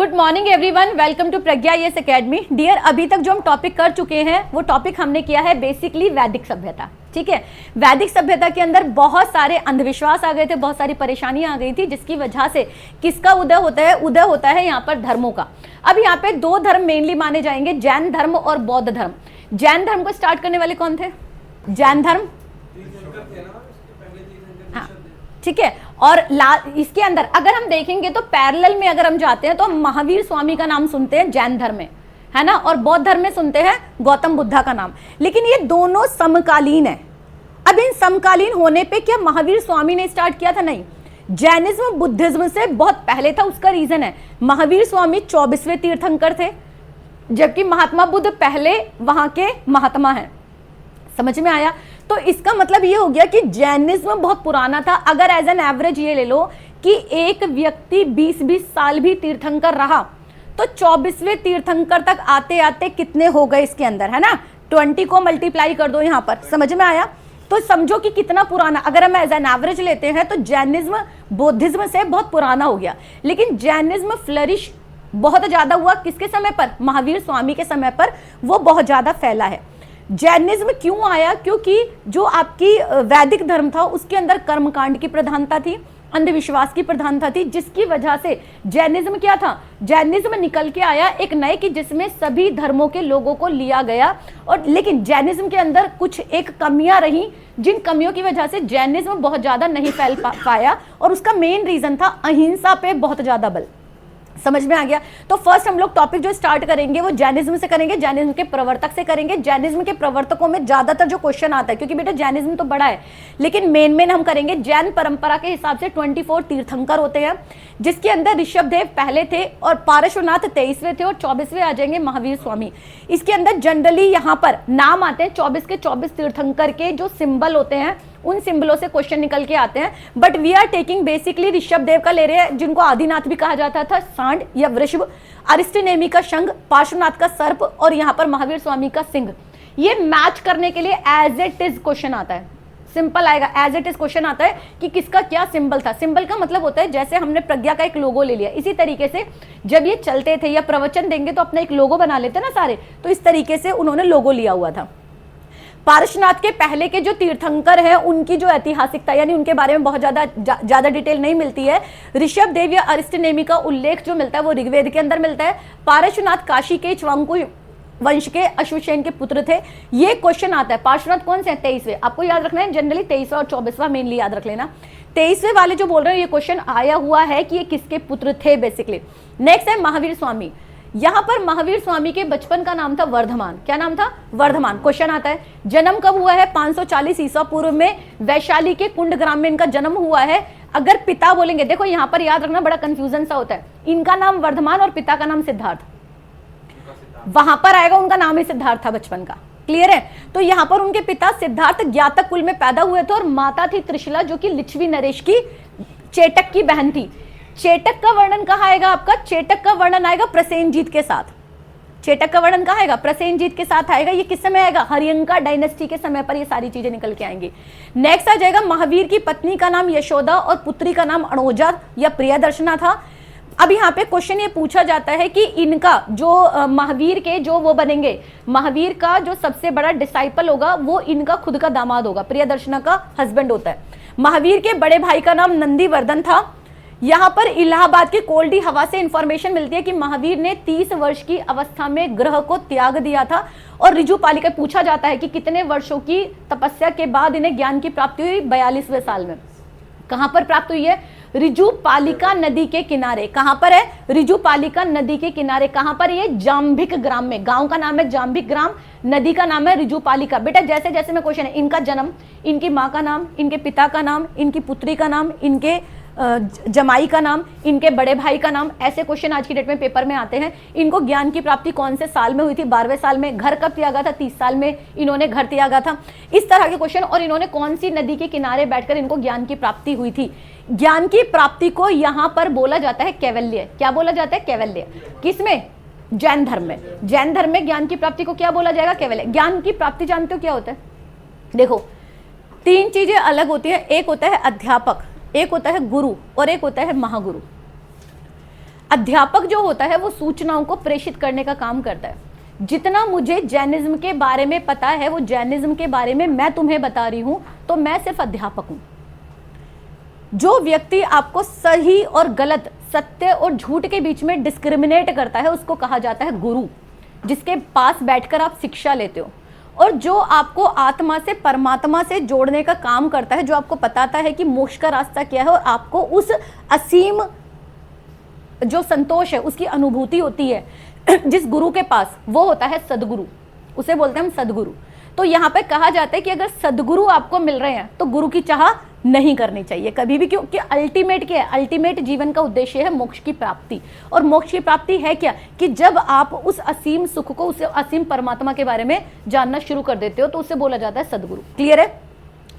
Good morning everyone, welcome to Pragya yes academy. Dear, अभी तक जो हम टॉपिक कर चुके हैं वो टॉपिक हमने किया है बेसिकली वैदिक सभ्यता। ठीक है, वैदिक सभ्यता के अंदर बहुत सारे अंधविश्वास आ गए थे, बहुत सारी परेशानियां आ गई थी, जिसकी वजह से किसका उदय होता है यहाँ पर धर्मों का। अब यहाँ पे दो धर्म मेनली माने जाएंगे, जैन धर्म और बौद्ध धर्म। जैन धर्म को स्टार्ट करने वाले कौन थे? जैन धर्म, हाँ ठीक है। और इसके अंदर अगर हम देखेंगे तो पैरेलल में अगर हम जाते हैं तो महावीर स्वामी का नाम सुनते हैं जैन धर्म में, है ना, और बौद्ध धर्म में सुनते हैं गौतम बुद्धा का नाम। लेकिन ये दोनों समकालीन है। अब इन समकालीन होने पे क्या महावीर स्वामी ने स्टार्ट किया था? नहीं, जैनिज्म बुद्धिज्म से बहुत पहले था। उसका रीजन है महावीर स्वामी 24वें तीर्थंकर थे, जबकि महात्मा बुद्ध पहले वहां के महात्मा हैं। समझ में आया? तो इसका मतलब ये हो गया कि जैनिज्म बहुत पुराना था। अगर एज एन एवरेज ये ले लो कि एक व्यक्ति 20-20 साल भी तीर्थंकर रहा तो 24वें तीर्थंकर तक आते आते कितने हो गए इसके अंदर, है ना। 20 को मल्टीप्लाई कर दो यहाँ पर। समझ में आया? तो समझो कि कितना पुराना, अगर हम एज एन एवरेज लेते हैं तो जैनिज्म बौद्धिज्म से बहुत पुराना हो गया। लेकिन जैनिज्म फ्लरिश बहुत ज्यादा हुआ किसके समय पर? महावीर स्वामी के समय पर वो बहुत ज्यादा फैला है। जैनिज्म क्यों आया? क्योंकि जो आपकी वैदिक धर्म था उसके अंदर कर्मकांड की प्रधानता थी, अंधविश्वास की प्रधानता थी, जिसकी वजह से जैनिज्म क्या था? जैनिज्म निकल के आया एक नए कि जिसमें सभी धर्मों के लोगों को लिया गया। और लेकिन जैनिज्म के अंदर कुछ एक कमियां रही, जिन कमियों की वजह से जैनिज्म बहुत ज्यादा नहीं फैल पाया, और उसका मेन रीजन था अहिंसा पे बहुत ज्यादा बल। समझ में आ गया? तो फर्स्ट हम लोग टॉपिक जो स्टार्ट करेंगे वो जैनिज्म से करेंगे, जैनिज्म के प्रवर्तक से करेंगे। जैनिज्म के प्रवर्तकों में ज्यादातर जो क्वेश्चन आता है, क्योंकि बेटा जैनिज्म तो बड़ा है, लेकिन मेन हम करेंगे जैन परंपरा के हिसाब से 24 तीर्थंकर होते हैं, जिसके अंदर ऋषभदेव पहले थे और पार्श्वनाथ 23वें थे और 24वें आ जाएंगे महावीर स्वामी। इसके अंदर जनरली यहाँ पर नाम आते हैं 24 के 24 तीर्थंकर के जो सिंबल होते हैं उन सिंबलों से क्वेश्चन निकल के आते हैं। But we are taking basically Rishabhdev का ले रहे हैं, जिनको आदिनाथ भी कहा जाता था, सांड या वृषभ, अरिष्टनेमी का शंख, पार्श्वनाथ का सर्प और यहाँ पर महावीर स्वामी का सिंह। ये मैच करने के लिए एज इट इज क्वेश्चन आता है, सिंपल आएगा, एज इट इज क्वेश्चन आता है कि किसका क्या सिंबल था। सिंबल का मतलब होता है जैसे हमने प्रज्ञा का एक लोगो ले लिया, इसी तरीके से जब ये चलते थे या प्रवचन देंगे तो अपना एक लोगो बना लेते ना सारे, तो इस तरीके से उन्होंने लोगो लिया हुआ था। पार्श्वनाथ के पहले के जो तीर्थंकर हैं उनकी जो ऐतिहासिकता, यानी उनके बारे में बहुत ज्यादा डिटेल नहीं मिलती है। ऋषभदेव या अरिष्टनेमी का उल्लेख जो मिलता है वो ऋग्वेद के अंदर मिलता है। पार्श्वनाथ काशी के इक्ष्वाकु वंश के अश्वसेन के पुत्र थे। ये क्वेश्चन आता है। पार्श्वनाथ कौन से हैं? 23वें। आपको याद रखना है, जनरली 23वां और 24वां मेनली याद रख लेना। 23वें वाले जो बोल रहे हैं ये क्वेश्चन आया हुआ है कि ये किसके पुत्र थे बेसिकली। नेक्स्ट है महावीर स्वामी। यहाँ पर महावीर स्वामी के बचपन का नाम था वर्धमान। क्या नाम था? वर्धमान। क्वेश्चन आता है जन्म कब हुआ है? 540 ईसा पूर्व में वैशाली के कुंड ग्राम में इनका जन्म हुआ है। अगर पिता बोलेंगे, देखो यहाँ पर याद रखना, बड़ा कंफ्यूजन सा होता है। इनका नाम वर्धमान और पिता का नाम सिद्धार्थ, वहां पर आएगा उनका नाम ही सिद्धार्थ था बचपन का। क्लियर है? तो यहाँ पर उनके पिता सिद्धार्थ ज्ञातक कुल में पैदा हुए थे और माता थी त्रिशला, जो कि लिच्छवी नरेश की चेटक की बहन थी। चेटक का वर्णन कहाँ आएगा आपका? चेटक का वर्णन आएगा प्रसेनजीत के साथ। चेटक का वर्णन कहाँ आएगा? प्रसेनजीत के साथ आएगा। ये किस समय आएगा? हरियंका डायनेस्टी के समय पर ये सारी चीजें निकल के आएंगी। नेक्स्ट आ जाएगा महावीर की पत्नी का नाम यशोदा और पुत्री का नाम अणोजा या प्रियदर्शना था। अब यहाँ पे क्वेश्चन ये पूछा जाता है कि इनका जो महावीर के जो वो बनेंगे, महावीर का जो सबसे बड़ा डिसाइपल होगा वो इनका खुद का दामाद होगा, प्रियदर्शना का हस्बैंड होता है। महावीर के बड़े भाई का नाम नंदीवर्धन था। यहाँ पर इलाहाबाद के कोल्डी हवा से इंफॉर्मेशन मिलती है कि महावीर ने 30 वर्ष की अवस्था में ग्रह को त्याग दिया था। और ऋजुपालिका पूछा जाता है कि कितने वर्षों की तपस्या के बाद इन्हें ज्ञान की प्राप्ति हुई? 42वें साल में। कहां पर प्राप्त हुई है? ऋजुपालिका नदी के किनारे। कहां पर है? ऋजुपालिका नदी के किनारे। कहां पर? ये जाम्भिक ग्राम में। गांव का नाम है जाम्भिक ग्राम, नदी का नाम है ऋजुपालिका। बेटा जैसे जैसे मैं क्वेश्चन है, इनका जन्म, इनकी माँ का नाम, इनके पिता का नाम, इनकी पुत्री का नाम, इनके जमाई का नाम, इनके बड़े भाई का नाम, ऐसे क्वेश्चन आज की डेट में पेपर में आते हैं। इनको ज्ञान की प्राप्ति कौन से साल में हुई थी? 12वें साल में। घर कब त्यागा था? 30 साल में इन्होंने घर त्यागा था। इस तरह के क्वेश्चन। और इन्होंने कौन सी नदी के किनारे बैठकर इनको ज्ञान की प्राप्ति हुई थी? ज्ञान की प्राप्ति को यहाँ पर बोला जाता है कैवल्य। क्या बोला जाता है? कैवल्य। किसमें? जैन धर्म में। जैन धर्म में ज्ञान की प्राप्ति को क्या बोला जाएगा? कैवल्य। ज्ञान की प्राप्ति जानते हो क्या होता है? देखो 3 चीजें अलग होती है। एक होता है अध्यापक, एक होता है गुरु और एक होता है महागुरु। अध्यापक जो होता है वो सूचनाओं को प्रेषित करने का काम करता है। जितना मुझे जैनिज्म के बारे में पता है वो जैनिज्म के बारे में मैं तुम्हें बता रही हूं, तो मैं सिर्फ अध्यापक हूं। जो व्यक्ति आपको सही और गलत, सत्य और झूठ के बीच में डिस्क्रिमिनेट करता है उसको कहा जाता है गुरु, जिसके पास बैठकर आप शिक्षा लेते हो। और जो आपको आत्मा से, परमात्मा से जोड़ने का काम करता है, जो आपको बताता है कि मोक्ष का रास्ता क्या है और आपको उस असीम जो संतोष है उसकी अनुभूति होती है जिस गुरु के पास, वो होता है सदगुरु। उसे बोलते हैं हम सदगुरु। तो यहाँ पे कहा जाता है कि अगर सदगुरु आपको मिल रहे हैं तो गुरु की चाह नहीं करनी चाहिए कभी भी, क्योंकि अल्टीमेट क्या है? अल्टीमेट जीवन का उद्देश्य है मोक्ष की प्राप्ति। और मोक्ष की प्राप्ति है क्या? कि जब आप उस असीम सुख को, उस असीम परमात्मा के बारे में जानना शुरू कर देते हो तो उसे बोला जाता है सदगुरु। क्लियर है?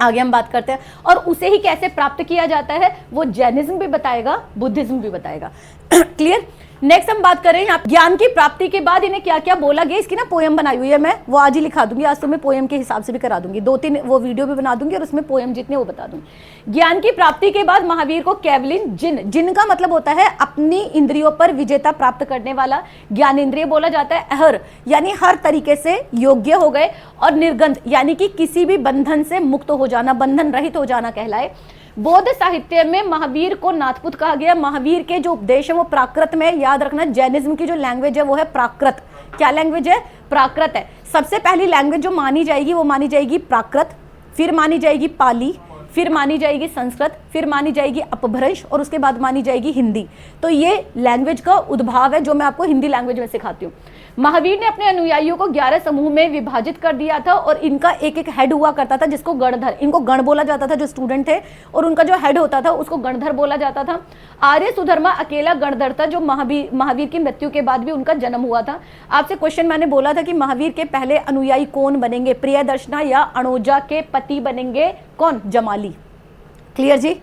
आगे हम बात करते हैं। और उसे ही कैसे प्राप्त किया जाता है वो जैनिज्म भी बताएगा, बुद्धिज्म भी बताएगा। क्लियर? नेक्स्ट हम बात करें यहाँ ज्ञान की प्राप्ति के बाद इन्हें क्या क्या बोला गया। इसकी ना पोएम बनाई हुई है, मैं वो आज ही लिखा दूंगी। आज तो मैं पोएम के हिसाब से भी करा दूंगी, 2-3 वो वीडियो भी बना दूंगी और उसमें पोएम जितने वो बता दूंगी। ज्ञान की प्राप्ति के बाद महावीर को केवलिन जिन, जिन का मतलब होता है अपनी इंद्रियों पर विजेता प्राप्त करने वाला, ज्ञान इंद्रिय बोला जाता है। अहर यानी हर तरीके से योग्य हो गए, और निर्गंध यानी कि किसी भी बंधन से मुक्त हो जाना, बंधन रहित हो जाना कहलाए। बौद्ध साहित्य में महावीर को नाथपुत कहा गया। महावीर के जो उपदेश है वो प्राकृत में, याद रखना जैनिज्म की जो लैंग्वेज है वो है प्राकृत। क्या लैंग्वेज है? प्राकृत है। सबसे पहली लैंग्वेज जो मानी जाएगी वो मानी जाएगी प्राकृत, फिर मानी जाएगी पाली, फिर मानी जाएगी संस्कृत, फिर मानी जाएगी अपभ्रंश, और उसके बाद मानी जाएगी हिंदी। तो ये लैंग्वेज का उद्भाव है जो मैं आपको हिंदी लैंग्वेज में सिखाती हूँ। महावीर ने अपने अनुयायियों को 11 समूह में विभाजित कर दिया था, और इनका एक एक हेड हुआ करता था जिसको गणधर, इनको गण बोला जाता था जो स्टूडेंट थे, और उनका जो हेड होता था उसको गणधर बोला जाता था। आर्य सुधर्मा अकेला गणधर था जो महावीर की मृत्यु के बाद भी उनका जन्म हुआ था। आपसे क्वेश्चन मैंने बोला था कि महावीर के पहले अनुयायी कौन बनेंगे? प्रियदर्शना या अणोजा के पति बनेंगे कौन? जमाली। क्लियर जी?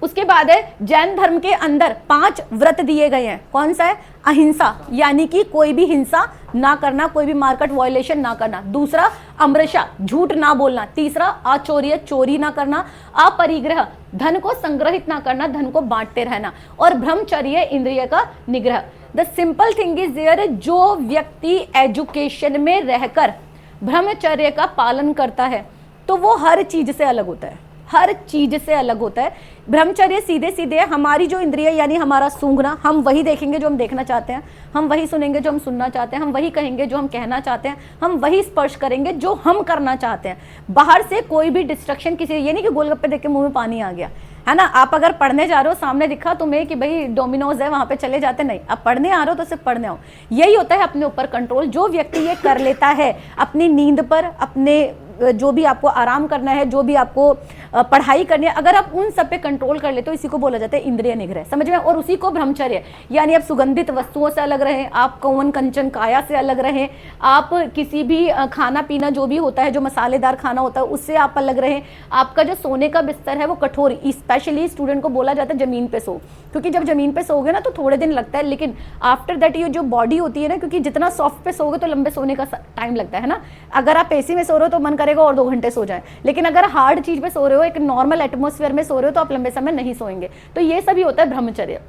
उसके बाद है जैन धर्म के अंदर 5 व्रत दिए गए हैं। कौन सा है? अहिंसा, यानी कि कोई भी हिंसा ना करना, कोई भी मार्केट वायलेशन ना करना। दूसरा अमृषा, झूठ ना बोलना। तीसरा आचौर्य, चोरी ना करना। अपरिग्रह, धन को संग्रहित ना करना, धन को बांटते रहना। और ब्रह्मचर्य, इंद्रिय का निग्रह। The simple thing is there, जो व्यक्ति एजुकेशन में रहकर ब्रह्मचर्य का पालन करता है तो वो हर चीज से अलग होता है, हर चीज से अलग होता है। ब्रह्मचर्य सीधे सीधे हमारी जो इंद्रिय यानी हमारा सूंघना, हम वही देखेंगे जो हम देखना चाहते हैं, हम वही सुनेंगे जो हम सुनना चाहते हैं, हम वही कहेंगे जो हम कहना चाहते हैं, हम वही स्पर्श करेंगे जो हम करना चाहते हैं। बाहर से कोई भी डिस्ट्रक्शन किसी, ये नहीं कि गोलगप्पे देख के मुंह में पानी आ गया, है ना। आप अगर पढ़ने जा रहे हो, सामने दिखा तुम्हें कि भाई डोमिनोज है, वहां पे चले जाते नहीं। आप पढ़ने आ रहे हो तो सिर्फ पढ़ने आओ। यही होता है अपने ऊपर कंट्रोल। जो व्यक्ति ये कर लेता है अपनी नींद पर, अपने जो भी आपको आराम करना है, जो भी आपको पढ़ाई करनी है, अगर आप उन सब पे कंट्रोल कर ले तो इसी को बोला जाता है इंद्रिय निग्रह। समझ में? और उसी को ब्रह्मचर्य, यानी आप सुगंधित वस्तुओं से अलग रहें, आप कौन कंचन काया से अलग रहें, आप किसी भी खाना पीना जो भी होता है, जो मसालेदार खाना होता है उससे आप अलग रहें। आपका जो सोने का बिस्तर है वो कठोर, स्पेशली स्टूडेंट को बोला जाता है जमीन पे सो, क्योंकि जब जमीन पे सोगे ना तो थोड़े दिन लगता है, लेकिन आफ्टर दैट ये जो बॉडी होती है ना, क्योंकि जितना सॉफ्ट पे सोगे तो लंबे सोने का टाइम लगता है ना। अगर आप एसी में सो रहे हो तो मन करेगा और 2 घंटे सो जाए, लेकिन अगर हार्ड चीज पे सो रहे हो, एक नॉर्मल एटमॉस्फेयर में सो रहे हो तो आप लंबे समय नहीं सोएंगे। तो ये सभी होता है ब्रह्मचर्य।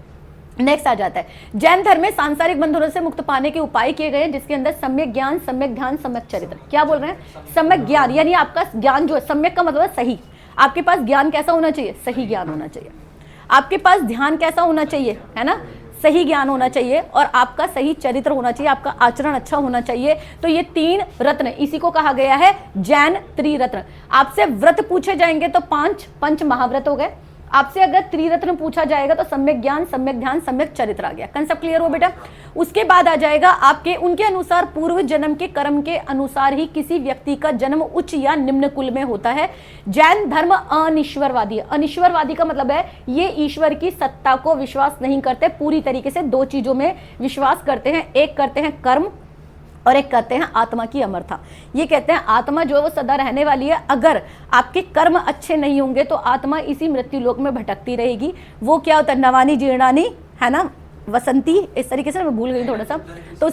नेक्स्ट आ जाता है जैन धर्म में सांसारिक बंधनों से मुक्त पाने के उपाय किए गए, जिसके अंदर सम्यक ज्ञान, सम्यक ध्यान, सम्यक चरित्र। क्या बोल रहे हैं? सम्यक ज्ञान, यानी आपका ज्ञान जो है, सम्यक का मतलब है सही। आपके पास ज्ञान कैसा होना चाहिए? सही ज्ञान होना चाहिए। आपके पास ध्यान कैसा होना चाहिए? है ना, सही ज्ञान होना चाहिए। और आपका सही चरित्र होना चाहिए, आपका आचरण अच्छा होना चाहिए। तो ये 3 रत्न, इसी को कहा गया है जैन त्रिरत्न। आपसे व्रत पूछे जाएंगे तो 5 पंच महाव्रत हो गए। आपसे अगर त्रिरत्न पूछा जाएगा तो सम्यक ज्ञान, सम्यक ध्यान, सम्यक चरित्र आ गया। कंसेप्ट क्लियर हो बेटा? उसके बाद आ जाएगा आपके, उनके अनुसार पूर्व जन्म के कर्म के अनुसार ही किसी व्यक्ति का जन्म उच्च या निम्न कुल में होता है। जैन धर्म अनिश्वरवादी है। अनिश्वरवादी का मतलब है ये ईश्वर की सत्ता को विश्वास नहीं करते, पूरी तरीके से 2 चीजों में विश्वास करते हैं। एक करते हैं कर्म और एक कहते हैं आत्मा की अमरता। ये कहते हैं आत्मा जो है वो सदा रहने वाली है। अगर आपके कर्म अच्छे नहीं होंगे तो आत्मा इसी मृत्यु लोक में भटकती रहेगी। वो क्या होता है? नवानी जीर्णानी, है ना, वसंती, इस तरीके से मैं भूल गई थोड़ा सा। तो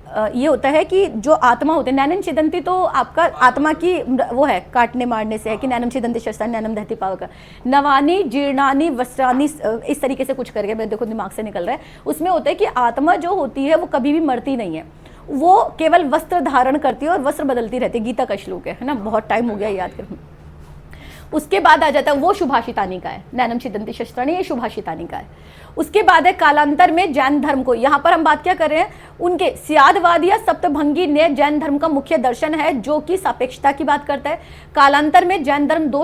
ये होता है कि जो आत्मा होते हैं, नैनम छिदंती तो आपका आत्मा की वो है, काटने मारने से है कि नैनम छिदंती शस्त्राणि नैनम दहति पावक, नवानी जीर्णानी वस्त्रानी, इस तरीके से कुछ करके, मैं देखो दिमाग से निकल रहा है। उसमें होता है कि आत्मा जो होती है वो कभी भी मरती नहीं है, वो केवल वस्त्र धारण करती है और वस्त्र बदलती रहती है। गीता का श्लोक है ना, बहुत टाइम हो गया याद कर। उसके बाद आ जाता है वो शुभाषितानी का है, नैनम छिदंती शस्त्राणि, ये शुभाषितानी का है। उसके बाद है कालांतर में जैन धर्म को, यहाँ पर हम बात क्या कर रहे हैं, उनके सियादवादी या सप्तभंगी ने जैन धर्म का मुख्य दर्शन है जो कि सापेक्षता की बात करता है। कालांतर में जैन धर्म दो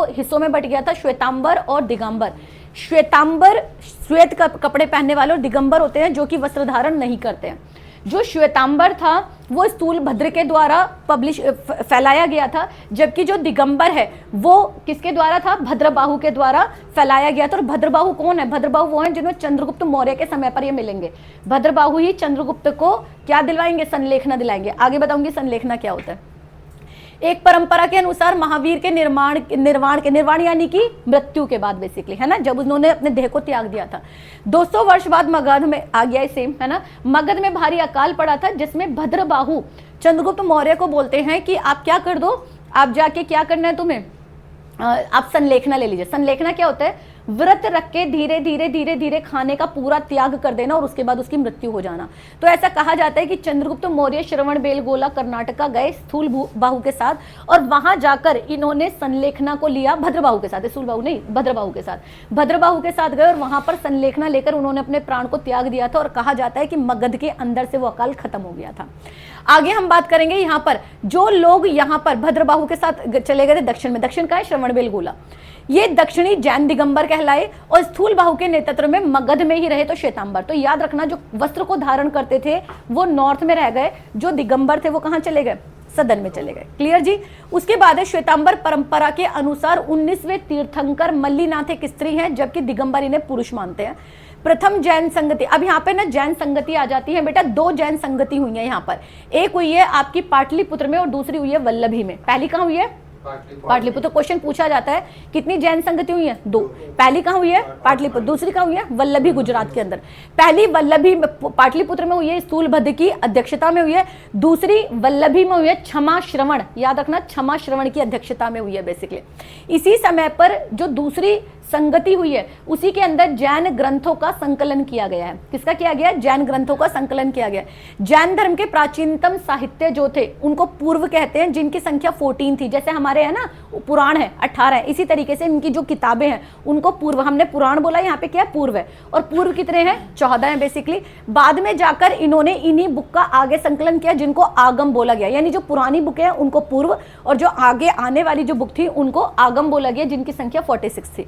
हिस्सों में बट गया था, श्वेतांबर और दिगंबर। श्वेतांबर श्वेत कपड़े पहनने वाले और दिगंबर होते हैं जो कि वस्त्र धारण नहीं करते हैं। जो श्वेतांबर था वो स्थूल भद्र के द्वारा फैलाया गया था, जबकि जो दिगंबर है वो किसके द्वारा था, भद्रबाहु के द्वारा फैलाया गया था। और भद्रबाहु कौन है, भद्रबाहु वो हैं जिन्हें चंद्रगुप्त मौर्य के समय पर ये मिलेंगे। भद्रबाहु ही चंद्रगुप्त को क्या दिलवाएंगे, संलेखना दिलाएंगे। आगे बताऊंगी संलेखना क्या होता है। एक परंपरा के अनुसार महावीर के निर्वाण यानी कि मृत्यु के बाद बेसिकली, है ना, जब उन्होंने अपने देह को त्याग दिया था, 200 वर्ष बाद मगध में आ गया सेम, है ना, मगध में भारी अकाल पड़ा था, जिसमें भद्रबाहु चंद्रगुप्त मौर्य को बोलते हैं कि आप क्या कर दो, आप जाके क्या करना है तुम्हें, आप संलेखना ले लीजिए। संलेखना क्या होता है, व्रत रख के धीरे धीरे धीरे धीरे खाने का पूरा त्याग कर देना और उसके बाद उसकी मृत्यु हो जाना। तो ऐसा कहा जाता है कि चंद्रगुप्त मौर्य श्रवणबेलगोला कर्नाटका गए स्थूल बाहु के साथ और वहां जाकर इन्होंने संलेखना को लिया भद्रबाहु के साथ, स्थूल बाहु नहीं, भद्रबाहु के साथ, भद्रबाहु के साथ गए और वहां पर संलेखना लेकर उन्होंने अपने प्राण को त्याग दिया था। और कहा जाता है कि मगध के अंदर से वो अकाल खत्म हो गया था। आगे हम बात करेंगे यहाँ पर जो लोग यहाँ पर भद्रबाहु के साथ चले गए थे दक्षिण में, दक्षिण का है श्रवणबेलगोला, ये दक्षिणी जैन दिगंबर कहलाए और स्थूल बाहु के नेतृत्व में मगध में ही रहे तो श्वेतांबर। तो याद रखना जो वस्त्र को धारण करते थे वो नॉर्थ में रह गए, जो दिगंबर थे वो कहाँ चले गए, सदन में चले गए। क्लियर जी। उसके बाद है श्वेतांबर परंपरा के अनुसार 19वें तीर्थंकर मल्लीनाथ एक स्त्री हैं, जबकि दिगंबर इन्हें पुरुष मानते हैं। प्रथम जैन संगति, अब यहाँ पे ना जैन संगति आ जाती है बेटा, 2 जैन संगति हुई है यहाँ पर, एक हुई है आपकी पाटलिपुत्र में और दूसरी हुई है वल्लभी में। पहली कहाँ हुई है, पाटलिपुत्र। क्वेश्चन पूछा जाता है कितनी जैन संगति हुई है, 2। पहली कहाँ हुई है, पाटलिपुत्र, दूसरी कहाँ हुई है, वल्लभी गुजरात के अंदर। पहली वल्लभी पाटलिपुत्र में हुई है, स्थूलभद्र की अध्यक्षता में हुई है। दूसरी वल्लभी में हुई है, क्षमा श्रवण, याद रखना, क्षमा श्रवण की अध्यक्षता में हुई है बेसिकली। इसी समय पर जो दूसरी संगति हुई है उसी के अंदर जैन ग्रंथों का संकलन किया गया है। किसका किया गया, जैन ग्रंथों का संकलन किया गया। जैन धर्म के प्राचीनतम साहित्य जो थे उनको पूर्व कहते हैं, जिनकी संख्या 14 थी। जैसे हमारे है ना पुराण है 18 है, इसी तरीके से इनकी जो किताबें हैं उनको पूर्व, हमने पुराण बोला, यहाँ पे क्या है, पूर्व है। और पूर्व कितने हैं, 14 है बेसिकली। बाद में जाकर इन्होंने इन्हीं बुक का आगे संकलन किया जिनको आगम बोला गया, यानी जो पुरानी बुक है उनको पूर्व और जो आगे आने वाली जो बुक थी उनको आगम बोला गया, जिनकी संख्या 46 थी।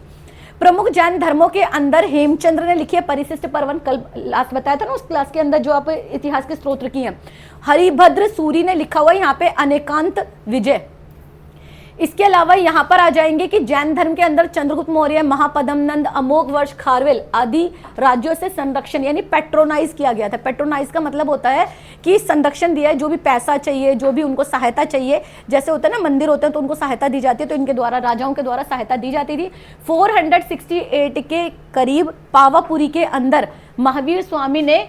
प्रमुख जैन धर्मों के अंदर हेमचंद्र ने लिखी है परिशिष्ट पर्वन, कल लास्ट बताया था ना उस क्लास के अंदर जो आप इतिहास के स्त्रोत्र की हैं। हरिभद्र सूरी ने लिखा हुआ है यहाँ पे अनेकांत विजय। इसके अलावा यहाँ पर आ जाएंगे कि जैन धर्म के अंदर चंद्रगुप्त मौर्य, महापद्मनंद, अमोघ वर्ष, खारवेल आदि राज्यों से संरक्षण यानी पेट्रोनाइज किया गया था। पेट्रोनाइज का मतलब होता है कि संरक्षण दिया है, जो भी पैसा चाहिए, जो भी उनको सहायता चाहिए, जैसे होता है ना मंदिर होते हैं तो उनको सहायता दी जाती है, तो इनके द्वारा राजाओं के द्वारा सहायता दी जाती थी। 468 के करीब पावापुरी के अंदर महावीर स्वामी ने,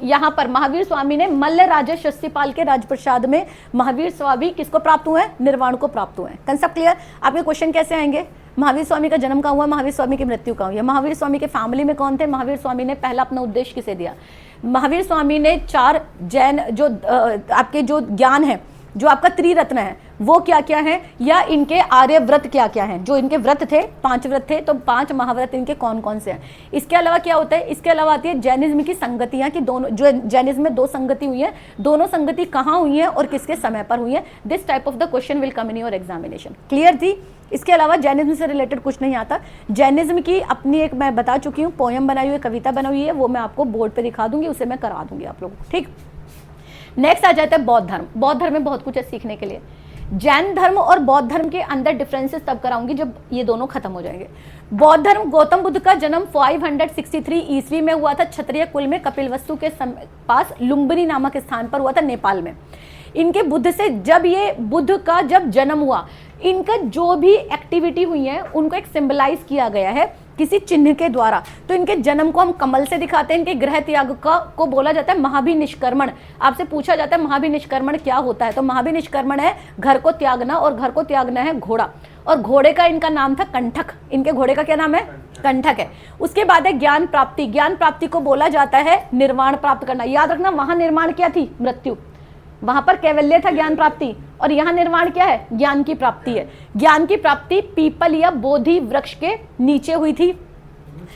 यहाँ पर महावीर स्वामी ने मल्ल राजा शस्यपाल के राजप्रसाद में महावीर स्वामी किसको प्राप्त हुए हैं, निर्वाण को प्राप्त हुए हैं। Concept clear. आपके क्वेश्चन कैसे आएंगे, महावीर स्वामी का जन्म कहाँ हुआ, महावीर स्वामी की मृत्यु कहाँ हुई है, महावीर स्वामी के फैमिली में कौन थे, महावीर स्वामी ने पहला अपना उपदेश किसे दिया, महावीर स्वामी ने 4 जैन जो आपके जो ज्ञान है, जो आपका त्रिरत्न है वो क्या क्या है, या इनके आर्य व्रत क्या क्या हैं, जो इनके व्रत थे 5 व्रत थे, तो 5 महाव्रत इनके कौन कौन से हैं। इसके अलावा क्या होता है, इसके अलावा आती है जैनिज्म की संगतियां कि दोनों, जो जैनिज्म में 2 संगति हुई है, दोनों संगति कहाँ हुई है और किसके समय पर हुई है। This type of the question will come in your examination. Clear थी। इसके अलावा जैनिज्म से रिलेटेड कुछ नहीं आता। जैनिज्म की अपनी एक मैं बता चुकी हूँ, पोयम बनाई हुई है, कविता बनाई हुई है, वो मैं आपको बोर्ड पर दिखा दूंगी, उसे मैं करा दूंगी आप लोगों को, ठीक। नेक्स्ट आ जाता है बौद्ध धर्म। बौद्ध धर्म में बहुत कुछ है सीखने के लिए। जैन धर्म और बौद्ध धर्म के अंदर डिफरेंसेस तब कराऊंगी जब ये दोनों खत्म हो जाएंगे। बौद्ध धर्म, गौतम बुद्ध का जन्म 563 ईस्वी में हुआ था, क्षत्रिय कुल में कपिलवस्तु के पास लुम्बिनी नामक स्थान पर हुआ था, नेपाल में। इनके बुद्ध से जब ये बुद्ध का जब जन्म हुआ, इनका जो भी एक्टिविटी हुई है उनको एक सिंबलाइज किया गया है किसी चिन्ह के द्वारा। तो इनके जन्म को हम कमल से दिखाते हैं। इनके गृह त्याग को बोला जाता है महाभिनिष्क्रमण। आपसे पूछा जाता है महाभिनिष्क्रमण क्या होता है, तो महाभिनिष्क्रमण है घर को त्यागना, और घर को त्यागना है घोड़ा, और घोड़े का इनका नाम था कंठक। इनके घोड़े का क्या नाम है? कंठक है। उसके बाद है ज्ञान प्राप्ति। ज्ञान प्राप्ति को बोला जाता है निर्वाण प्राप्त करना। याद रखना, वहां निर्माण क्या थी? मृत्यु। वहां पर कैवल्य था, ज्ञान प्राप्ति, और यहाँ निर्माण क्या है? ज्ञान की प्राप्ति है। ज्ञान की प्राप्ति पीपल या बोधि वृक्ष के नीचे हुई थी।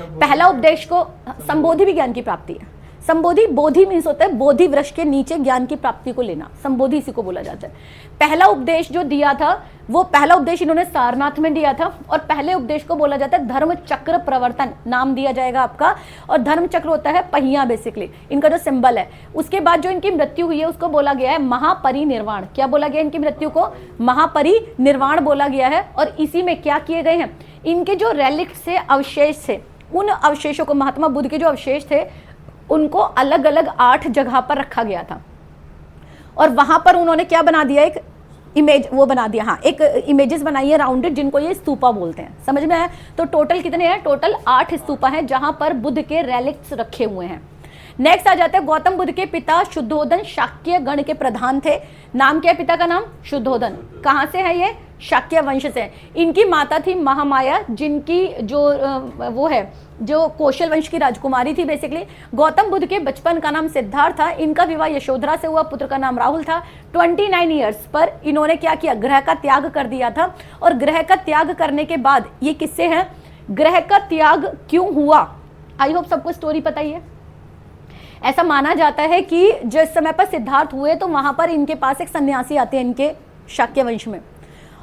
पहला उपदेश को संबोधि भी ज्ञान की प्राप्ति है। संबोधि, बोधि मीन्स होता है बोधि वृक्ष के नीचे ज्ञान की प्राप्ति को लेना, संबोधि इसी को बोला जाता है। पहला उपदेश जो दिया था, वो पहला उपदेश इन्होंने सारनाथ में दिया था, और पहले उपदेश को बोला जाता है धर्म चक्र प्रवर्तन, नाम दिया जाएगा आपका। और धर्म चक्र होता है पहिया, बेसिकली इनका जो सिंबल है। उसके बाद जो इनकी मृत्यु हुई है उसको बोला गया है महापरिनिर्वाण। क्या बोला गया इनकी मृत्यु को? महापरिनिर्वाण बोला गया है। और इसी में क्या किए गए हैं? इनके जो रेलिक्ट से अवशेष थे, उन अवशेषों को, महात्मा बुद्ध के जो अवशेष थे उनको अलग अलग 8 जगह पर रखा गया था, और वहां पर उन्होंने क्या बना दिया? एक इमेज वो बना दिया, हाँ, एक इमेजेस बनाई है राउंडेड, जिनको ये स्तूपा बोलते हैं। समझ में आया? तो टोटल कितने हैं? टोटल 8 स्तूपा हैं जहां पर बुद्ध के रेलिक्स रखे हुए हैं। नेक्स्ट आ जाते हैं गौतम बुद्ध के पिता शुद्धोधन शाक्य गण के प्रधान थे। नाम क्या है पिता का? नाम शुद्धोधन। कहाँ से है ये? शाक्य वंश से। इनकी माता थी महामाया, जिनकी जो वो है, जो कौशल वंश की राजकुमारी थी बेसिकली। गौतम बुद्ध के बचपन का नाम सिद्धार्थ था। इनका विवाह यशोधरा से हुआ, पुत्र का नाम राहुल था। 29 ईयर्स पर इन्होंने क्या किया? ग्रह का त्याग कर दिया था। और ग्रह का त्याग करने के बाद ये किससे हैं? ग्रह का त्याग क्यों हुआ? आई होप सबको स्टोरी पता ही है। ऐसा माना जाता है कि जिस समय पर सिद्धार्थ हुए तो वहां पर इनके पास एक सन्यासी आते हैं इनके शाक्य वंश में,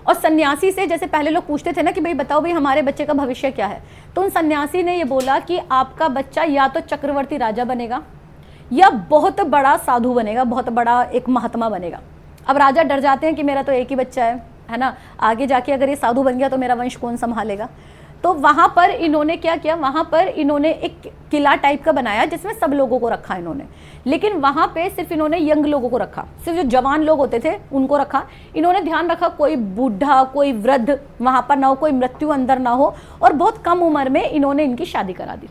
और सन्यासी से जैसे पहले लोग पूछते थे ना कि भाई बताओ भाई हमारे बच्चे का भविष्य क्या है, तो उन सन्यासी ने ये बोला कि आपका बच्चा या तो चक्रवर्ती राजा बनेगा या बहुत बड़ा साधु बनेगा, बहुत बड़ा एक महात्मा बनेगा। अब राजा डर जाते हैं कि मेरा तो एक ही बच्चा है ना, आगे जाके अगर ये साधु बन गया तो मेरा वंश कौन संभालेगा। तो वहां पर इन्होंने क्या किया? वहां पर इन्होंने एक किला टाइप का बनाया जिसमें सब लोगों को रखा इन्होंने, लेकिन वहां पे सिर्फ इन्होंने यंग लोगों को रखा, सिर्फ जो जवान लोग होते थे उनको रखा। इन्होंने ध्यान रखा कोई बूढ़ा, कोई वृद्ध वहां पर ना हो, कोई मृत्यु अंदर ना हो, और बहुत कम उम्र में इन्होंने इनकी शादी करा दी।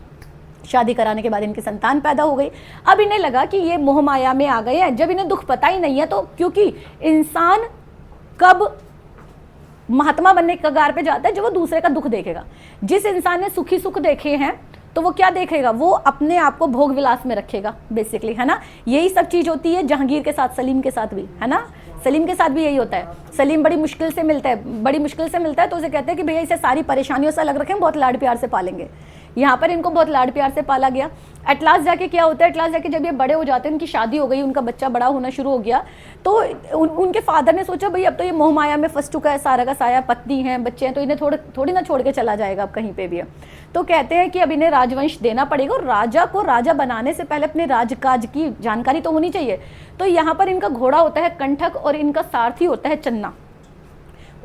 शादी कराने के बाद इनकी संतान पैदा हो गई। अब इन्हें लगा कि ये मोह माया में आ गए हैं। जब इन्हें दुख पता ही नहीं है, तो क्योंकि इंसान कब महात्मा बनने के कगार पे जाता है जब वो दूसरे का दुख देखेगा। जिस इंसान ने सुखी सुख देखे हैं तो वो क्या देखेगा? वो अपने आप को भोग विलास में रखेगा बेसिकली, है ना। यही सब चीज होती है जहांगीर के साथ, सलीम के साथ भी, है ना। सलीम के साथ भी यही होता है। सलीम बड़ी मुश्किल से मिलता है, बड़ी मुश्किल से मिलता है, तो उसे कहते हैं कि भैया इसे सारी परेशानियों से अलग रखें, बहुत लाड प्यार से पालेंगे। यहाँ पर इनको बहुत लाड प्यार से पाला गया। एटलास जाके क्या होता है? एटलास जाके जब ये बड़े हो जाते हैं, उनकी शादी हो गई, उनका बच्चा बड़ा होना शुरू हो गया, तो उनके फादर ने सोचा भाई अब तो ये मोह माया में फंस चुका है, सारा का साया, पत्नी है, बच्चे हैं, तो इन्हें थोड़ी ना छोड़ के चला जाएगा अब कहीं पे भी है। तो कहते हैं कि अब इन्हें राजवंश देना पड़ेगा, और राजा को राजा बनाने से पहले अपने राजकाज की जानकारी तो होनी चाहिए। तो यहाँ पर इनका घोड़ा होता है कंठक, और इनका सारथी होता है चन्ना।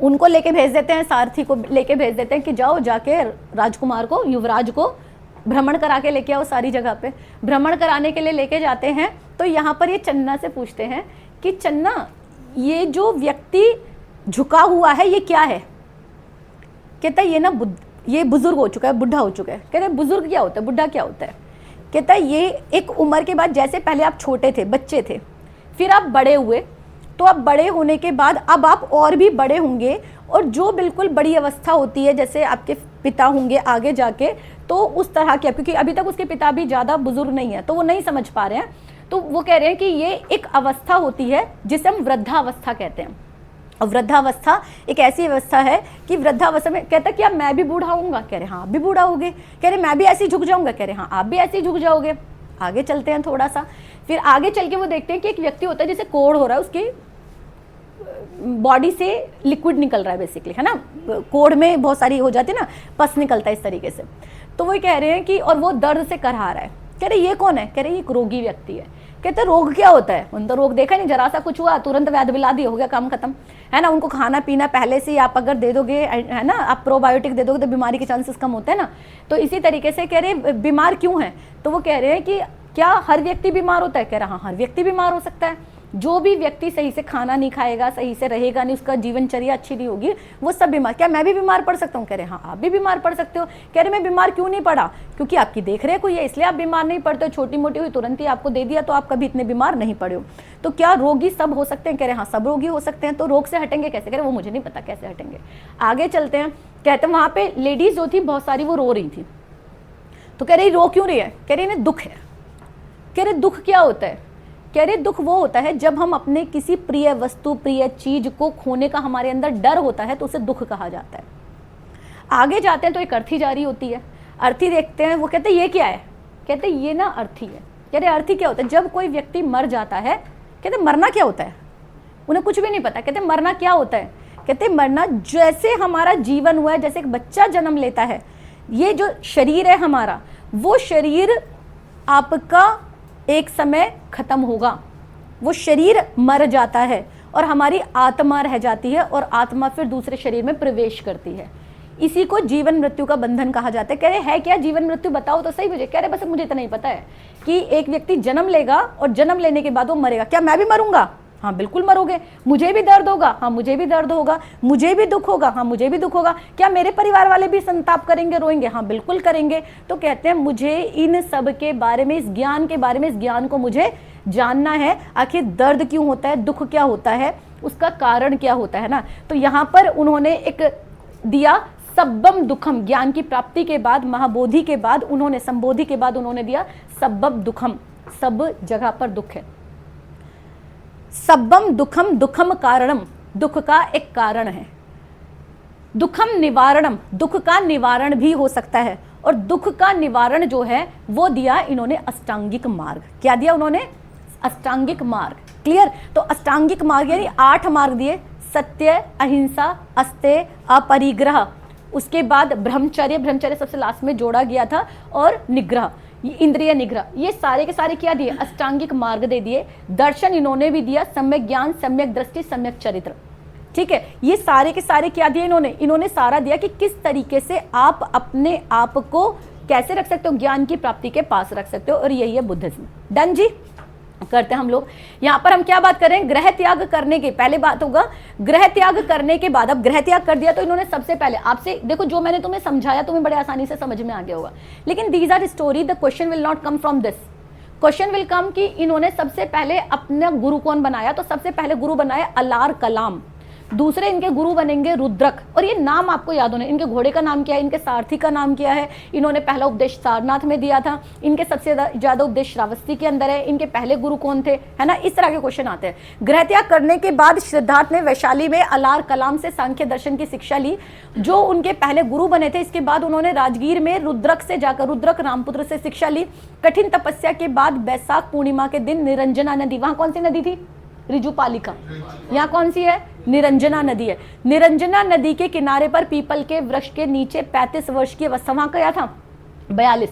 उनको लेके भेज देते हैं, सारथी को लेके भेज देते हैं कि जाओ जाके राजकुमार को, युवराज को भ्रमण करा के लेके आओ सारी जगह पे। भ्रमण कराने के लिए लेके जाते हैं, तो यहाँ पर ये चन्ना से पूछते हैं कि चन्ना, ये जो व्यक्ति झुका हुआ है ये क्या है? कहता है ये ना ये बुजुर्ग हो चुका है, बुढ़ा हो चुका है। कहते हैं बुजुर्ग क्या होता है, बुढ़ा क्या होता है? कहता है ये एक उम्र के बाद, जैसे पहले आप छोटे थे, बच्चे थे, फिर आप बड़े हुए, तो अब बड़े होने के बाद अब आप और भी बड़े होंगे, और जो बिल्कुल बड़ी अवस्था होती है, जैसे आपके पिता होंगे आगे जाके, तो उस तरह के, क्योंकि अभी तक उसके पिता भी ज़्यादा बुजुर्ग नहीं है तो वो नहीं समझ पा रहे हैं, तो वो कह रहे हैं कि ये एक अवस्था होती है जिसे हम वृद्धावस्था कहते हैं। और वृद्धावस्था एक ऐसी अवस्था है कि वृद्धावस्था में, कहता कि अब मैं भी बूढ़ा होऊंगा, कह रहे हाँ आप भी बूढ़ा होगे, कह रहे मैं भी ऐसे ही झुक जाऊंगा, कह रहे हाँ आप भी ऐसे ही झुक जाओगे। आगे चलते हैं थोड़ा सा, फिर आगे चल के वो देखते हैं कि एक व्यक्ति होता है जिसे कोढ़ हो रहा है, उसकी बॉडी से लिक्विड निकल रहा है बेसिकली, है ना। कोढ़ में बहुत सारी हो जाती है ना, पस निकलता है इस तरीके से। तो वो कह रहे हैं कि, और वो दर्द से करहा रहा है। कह रहे ये कौन है? कह रहे ये एक रोगी व्यक्ति है। कहते रोग क्या होता है? उन तो रोग देखा नहीं, जरा सा कुछ हुआ तुरंत वैद्य बिला दिए, हो गया काम खत्म, है ना। उनको खाना पीना पहले से ही आप अगर दे दोगे, है ना, आप प्रोबायोटिक दे दोगे तो बीमारी के चांसेस कम होते हैं ना। तो इसी तरीके से कह रहे बीमार क्यों है? तो वो कह रहे हैं कि क्या हर व्यक्ति बीमार होता है? कह रहा हाँ हर व्यक्ति बीमार हो सकता है। जो भी व्यक्ति सही से खाना नहीं खाएगा, सही से रहेगा नहीं, उसका जीवनचर्या अच्छी नहीं होगी, वो सब बीमार। क्या मैं भी बीमार पड़ सकता हूँ? कह रहे हाँ आप भी बीमार पड़ सकते हो। कह रहे मैं बीमार क्यों नहीं पड़ा? क्योंकि आपकी देख रेख हुई है इसलिए आप बीमार नहीं पड़ते हो। छोटी मोटी हुई तुरंत ही आपको दे दिया तो आप कभी इतने बीमार नहीं पड़े हो। तो क्या रोगी सब हो सकते हैं? कह रहे हाँ सब रोगी हो सकते हैं। तो रोग से हटेंगे कैसे? कह रहे वो मुझे नहीं पता कैसे हटेंगे। आगे चलते हैं। कहते हैं वहां पे लेडीज जो थी बहुत सारी वो रो रही थी। तो कह रही रो क्यों रही है? कह रही इन्हें दुख है। कह रहे दुख क्या होता है? कह रहे दुख वो होता है जब हम अपने किसी प्रिय वस्तु, प्रिय चीज को खोने का हमारे अंदर डर होता है तो उसे दुख कहा जाता है। आगे जाते हैं तो एक अर्थी जारी होती है। अर्थी देखते हैं, वो कहते हैं ये क्या है? कहते हैं ये ना अर्थी है। कह रहे अर्थी क्या होता है? जब कोई व्यक्ति मर जाता है। कहते मरना क्या होता है? उन्हें कुछ भी नहीं पता। कहते मरना क्या होता है? कहते मरना जैसे हमारा जीवन हुआ है, जैसे एक बच्चा जन्म लेता है, ये जो शरीर है हमारा, वो शरीर आपका एक समय खत्म होगा। वो शरीर मर जाता है और हमारी आत्मा रह जाती है और आत्मा फिर दूसरे शरीर में प्रवेश करती है। इसी को जीवन मृत्यु का बंधन कहा जाता है। कह रहे है क्या जीवन मृत्यु? बताओ तो सही मुझे। कह रहे बस मुझे इतना ही पता है कि एक व्यक्ति जन्म लेगा और जन्म लेने के बाद वो मरेगा। क्या मैं भी मरूंगा? हाँ बिल्कुल मरोगे। मुझे भी दर्द होगा? हाँ मुझे भी दर्द होगा। मुझे भी दुख होगा? हाँ मुझे भी दुख होगा। क्या मेरे परिवार वाले भी संताप करेंगे, रोएंगे? हाँ बिल्कुल करेंगे। तो कहते हैं मुझे इन सब के बारे में, इस ज्ञान के बारे में, इस ज्ञान को मुझे जानना है। आखिर दर्द क्यों होता है, दुख क्या होता है, उसका कारण क्या होता है ना। तो यहाँ पर उन्होंने एक दिया सब्बम दुखम। ज्ञान की प्राप्ति के बाद, महाबोधि के बाद उन्होंने, संबोधि के बाद उन्होंने दिया सब्बम दुखम। सब जगह पर दुख है। सब्बम दुखम, दुखम कारणम, दुख का एक कारण है। दुखम निवारणम, दुख का निवारण भी हो सकता है। और दुख का निवारण जो है वो दिया इन्होंने अष्टांगिक मार्ग। क्या दिया उन्होंने? अष्टांगिक मार्ग। क्लियर? तो अष्टांगिक मार्ग यानी 8 मार्ग दिए। सत्य, अहिंसा, अस्तेय, अपरिग्रह, उसके बाद ब्रह्मचर्य, ब्रह्मचर्य सबसे लास्ट में जोड़ा गया था, और निग्रह, इंद्रिय निग्रह। ये सारे के सारे क्या दिए? अष्टांगिक मार्ग दे दिए। दर्शन इन्होंने भी दिया, सम्यक ज्ञान, सम्यक दृष्टि, सम्यक चरित्र। ठीक है, ये सारे के सारे क्या दिए इन्होंने सारा दिया कि किस तरीके से आप अपने आप को कैसे रख सकते हो, ज्ञान की प्राप्ति के पास रख सकते हो। और यही है बुद्धिज्म। डन जी? करते हैं हम लोग। यहां पर हम क्या बात कर रहे हैं? ग्रह त्याग करने के पहले बात होगा, ग्रह त्याग करने के बाद। अब ग्रह त्याग कर दिया तो इन्होंने सबसे पहले आपसे, देखो जो मैंने तुम्हें समझाया तुम्हें बड़े आसानी से समझ में आ गया होगा, लेकिन these are story, the question will not come from this. Question will come कि इन्होंने सबसे पहले अपना गुरु कौन बनाया? तो सबसे पहले गुरु बनाया अलार कलाम। दूसरे इनके गुरु बनेंगे रुद्रक। और ये नाम आपको याद होना, इनके घोड़े का नाम क्या है, इनके सारथी का नाम क्या है। इन्होंने पहला उपदेश सारनाथ में दिया था। इनके सबसे ज्यादा उपदेश श्रावस्ती के अंदर है। इनके पहले गुरु कौन थे, है ना। इस तरह के क्वेश्चन आते हैं। गृह त्याग करने के बाद सिद्धार्थ ने वैशाली में अलार कलाम से सांख्य दर्शन की शिक्षा ली, जो उनके पहले गुरु बने थे। इसके बाद उन्होंने राजगीर में रुद्रक से जाकर, रुद्रक रामपुत्र से शिक्षा ली। कठिन तपस्या के बाद बैसाख पूर्णिमा के दिन निरंजना नदी, वहां कौन सी नदी थी? ऋजुपालिका। यहाँ कौन सी है? निरंजना नदी है। निरंजना नदी के किनारे पर पीपल के वृक्ष के नीचे 35 वर्ष की अवस्था, वहां क्या था? 42।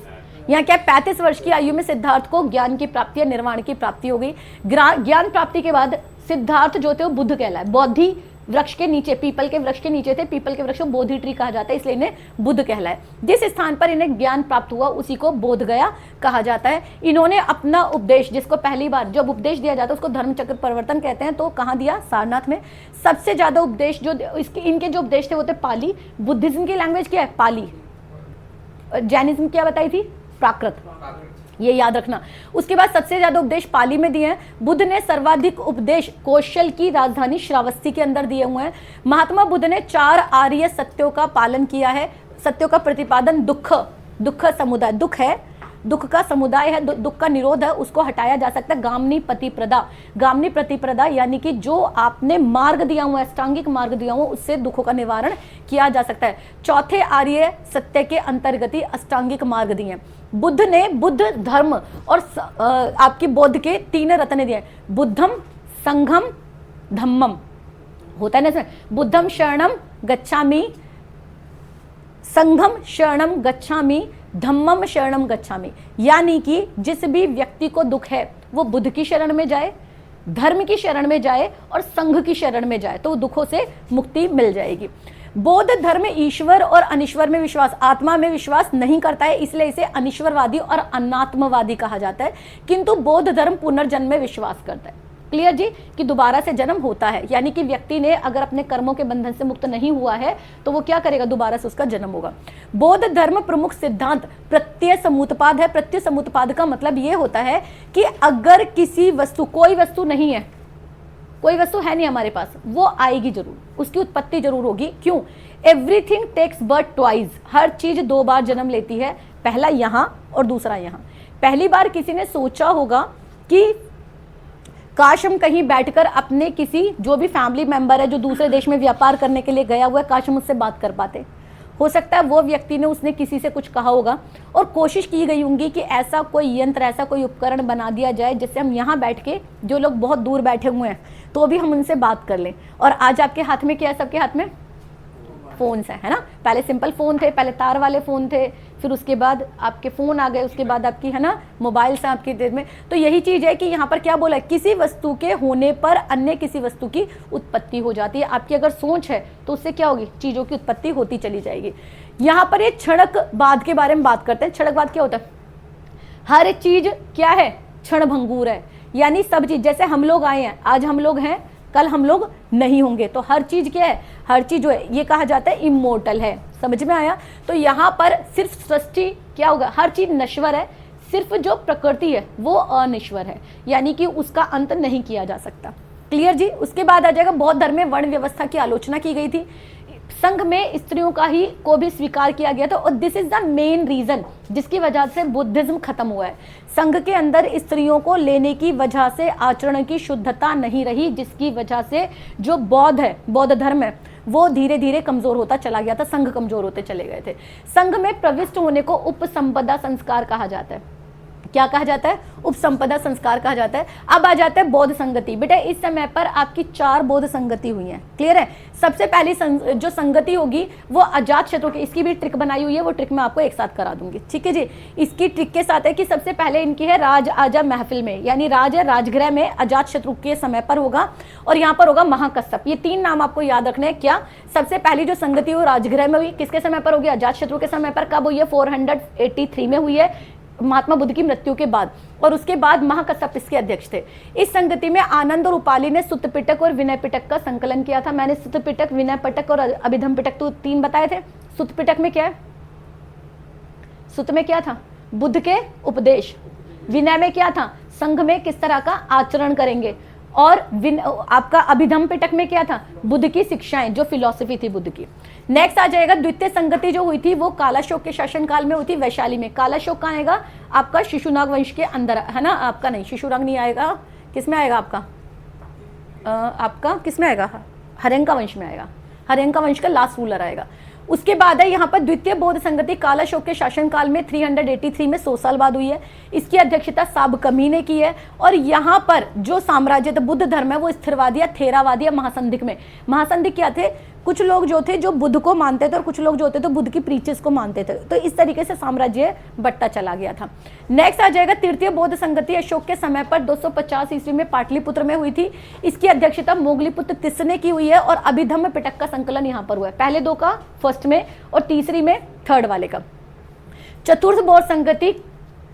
यहाँ क्या 35 वर्ष की आयु में सिद्धार्थ को ज्ञान की प्राप्ति या निर्वाण की प्राप्ति हो गई। ज्ञान प्राप्ति के बाद सिद्धार्थ जो थे वो बुद्ध कहलाए। बोधि वृक्ष के नीचे, पीपल के वृक्ष के नीचे थे। पीपल के वृक्ष को बोधि ट्री कहा जाता है, इसलिए इन्हें बुद्ध कहलाए। जिस स्थान पर इन्हें ज्ञान प्राप्त हुआ उसी को बोध गया कहा जाता है। इन्होंने अपना उपदेश, जिसको पहली बार जब उपदेश दिया जाता है उसको धर्म चक्र परिवर्तन कहते हैं, तो कहाँ दिया? सारनाथ में। सबसे ज्यादा उपदेश जो इनके जो उपदेश थे वो थे पाली। बुद्धिज्म की लैंग्वेज क्या है? पाली। जैनिज्म क्या बताई थी? प्राकृत। ये याद रखना। उसके बाद सबसे ज्यादा उपदेश पाली में दिए हैं। बुद्ध ने सर्वाधिक उपदेश कौशल की राजधानी श्रावस्ती के अंदर दिए हुए हैं। महात्मा बुद्ध ने 4 आर्य सत्यों का पालन किया है। सत्यों का प्रतिपादन दुख, दुख समुदाय, दुख है, दुख का समुदाय है, दुख का निरोध है, उसको हटाया जा सकता है। गामनी प्रतिप्रदा, गामनी प्रतिप्रदा यानी कि जो आपने मार्ग दिया हुआ है, अष्टांगिक मार्ग दिया हुआ, उससे दुखों का निवारण किया जा सकता है। चौथे आर्य सत्य के अंतर्गत ही अष्टांगिक मार्ग दिए। बुद्ध ने बुद्ध धर्म और आपकी बौद्ध के 3 रत्न दिए, बुद्धम, संघम, धम्मम। होता है ना इसमें, बुद्धम शरणम गच्छामि, संघम शरणम गच्छामि, धम्मम शरणम गच्छामि। यानी कि जिस भी व्यक्ति को दुख है वो बुद्ध की शरण में जाए, धर्म की शरण में जाए और संघ की शरण में जाए, तो दुखों से मुक्ति मिल जाएगी। बौद्ध धर्म ईश्वर और अनिश्वर में विश्वास, आत्मा में विश्वास नहीं करता है, इसलिए इसे अनिश्वरवादी और अनात्मवादी कहा जाता है। किंतु बौद्ध धर्म पुनर्जन्म में विश्वास करता है। क्लियर जी, कि दोबारा से जन्म होता है, यानी कि व्यक्ति ने अगर अपने कर्मों के बंधन से मुक्त नहीं हुआ है तो वो क्या करेगा, दोबारा से उसका जन्म होगा। बौद्ध धर्म प्रमुख सिद्धांत प्रत्यय समुत्पाद है। प्रत्यय समुत्पाद का मतलब ये होता है कि अगर किसी वस्तु, कोई वस्तु नहीं है, कोई वस्तु है नहीं हमारे पास, वो आएगी जरूर, उसकी उत्पत्ति जरूर होगी। क्यों? एवरीथिंग टेक्स बर्थ ट्वाइस, हर चीज 2 बार जन्म लेती है, पहला यहां और दूसरा यहां। पहली बार किसी ने सोचा होगा कि काश हम कहीं बैठकर अपने किसी जो भी फैमिली मेंबर है जो दूसरे देश में व्यापार करने के लिए गया हुआ है, काश हम उससे बात कर पाते। हो सकता है वो व्यक्ति ने, उसने किसी से कुछ कहा होगा और कोशिश की गई होंगी कि ऐसा कोई यंत्र, ऐसा कोई उपकरण बना दिया जाए जिससे हम यहाँ बैठ के, जो लोग बहुत दूर बैठे हुए हैं तो भी हम उनसे बात कर लें। और आज आपके हाथ में क्या है, सबके हाथ में फोन्स है ना। पहले सिंपल फोन थे, पहले तार वाले फोन थे, फिर उसके बाद आपके फोन आ गए, उसके बाद आपकी है ना मोबाइल से आपकी देर में। तो यही चीज है कि यहाँ पर क्या बोला है, किसी वस्तु के होने पर अन्य किसी वस्तु की उत्पत्ति हो जाती है। आपकी अगर सोच है तो उससे क्या होगी, चीजों की उत्पत्ति होती चली जाएगी। यहाँ पर ये क्षणकवाद के बारे में बात करते हैं। क्षणकवाद क्या होता है? हर चीज क्या है, क्षण भंगुर है, यानी सब चीज, जैसे हम लोग आए हैं, आज हम लोग हैं, कल हम लोग नहीं होंगे, तो हर चीज क्या है, हर चीज जो है ये कहा जाता है इमोर्टल है। समझ में आया? तो यहाँ पर सिर्फ सृष्टि क्या होगा, हर चीज नश्वर है, सिर्फ जो प्रकृति है वो अनिश्वर है, यानी कि उसका अंत नहीं किया जा सकता। क्लियर जी? उसके बाद आ जाएगा बौद्ध धर्म में वर्ण व्यवस्था की आलोचना की गई थी। संघ में स्त्रियों का ही को भी स्वीकार किया गया था और this is the main reason जिसकी वजह से बुद्धिज्म खत्म हुआ है। संघ के अंदर स्त्रियों को लेने की वजह से आचरण की शुद्धता नहीं रही, जिसकी वजह से जो बौद्ध है, बौद्ध धर्म है, वो धीरे धीरे कमजोर होता चला गया था। संघ कमजोर होते चले गए थे। संघ में प्रविष्ट होने को उपसंपदा संस्कार कहा जाता है। क्या कहा जाता है? उपसंपदा संस्कार कहा जाता है। अब आ जाता है बौद्ध संगति। बेटा इस समय पर आपकी 4 बौद्ध संगति हुई हैं। क्लियर है? सबसे पहली जो संगति होगी वो अजात शत्रु की, इसकी भी ट्रिक बनाई हुई है, वो ट्रिक मैं आपको एक साथ करा दूंगी। ठीक है जी? इसकी ट्रिक के साथ है कि सबसे पहले इनकी है राज आजा महफिल में, यानी राज है राजगृह में, अजात शत्रु के समय पर होगा और यहाँ पर होगा महाकश्यप। ये 3 नाम आपको याद रखने हैं। क्या? सबसे पहली जो संगति वो राजगृह में हुई, किसके समय पर होगी? अजात शत्रु के समय पर। कब हुई है? 483 में हुई है, महात्मा बुद्ध की मृत्यु के बाद। और उसके बाद महाकश्यप इसके अध्यक्ष थे। इस संगति में आनंद और उपाली ने सुत्त पिटक और विनय पिटक का संकलन किया था। मैंने सुत्त पिटक, विनय पिटक और अभिधम पिटक तो 3 बताए थे। सुत्त पिटक में क्या है? सुत्त में क्या था? बुद्ध के उपदेश। विनय में क्या था? संघ में किस तरह का आचरण करेंगे। और आपका अभिधम पिटक में क्या था? बुद्ध की शिक्षाएं, जो फिलॉसफी थी बुद्ध की। नेक्स्ट आ जाएगा द्वितीय संगति जो हुई थी वो कालाशोक के शासनकाल में हुई थी, वैशाली में। कालाशोक कहाँ आएगा? आपका शिशुनाग वंश के अंदर है ना। आपका नहीं, शिशुनाग नहीं आएगा, किस में आएगा आपका? आपका किस में आएगा? हर्यंका वंश में आएगा। हर्यंका वंश का लास्ट रूलर आएगा। उसके बाद है यहाँ पर द्वितीय बौद्ध संगति कालाशोक के शासनकाल में 383 में 100 साल बाद हुई है। इसकी अध्यक्षता साबकमी ने की है। और यहाँ पर जो साम्राज्य बुद्ध धर्म है वो स्थिरवादी या थेरावादी या महासंधिक में। महासंधिक क्या थे? कुछ लोग जो थे जो बुद्ध को मानते थे और कुछ लोग जो होते थे बुद्ध की प्रीचेस को मानते थे। तो इस तरीके से साम्राज्य बंटता चला गया था। नेक्स्ट आ जाएगा तृतीय बौद्ध संगति अशोक के समय पर 250 ईस्वी में पाटलिपुत्र में हुई थी। इसकी अध्यक्षता मोगलीपुत्र तिस्स ने की हुई है और अभिधम्म पिटक का संकलन यहाँ पर हुआ है। पहले 2 का फर्स्ट में और तीसरी में थर्ड वाले का। चतुर्थ बौद्ध संगति